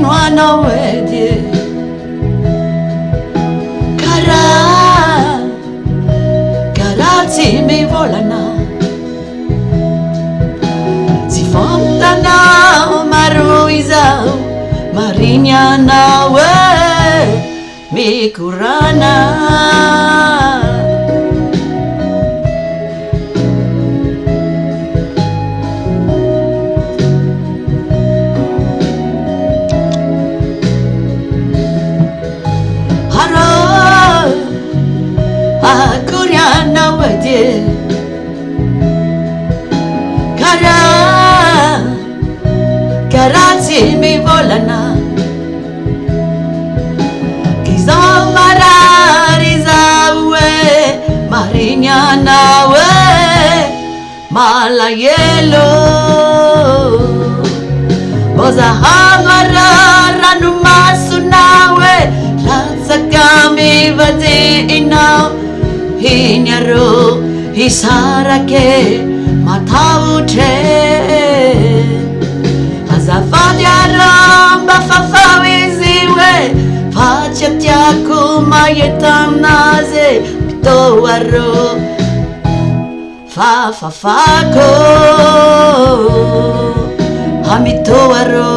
wana wedi Karati mi volana Si fontana maruizau Marinyana we mi kurana Kuriana wadi Karati mi volana Kizau mararizawe Marinyana we Malayelo Boza hamara ranu masunawe Latsakami vadi inau Hinyaro hisarake matautre Azafadiara bafafawiziwe Facetiaku mayetanaze Pitowaro Fafafako Hamitowaro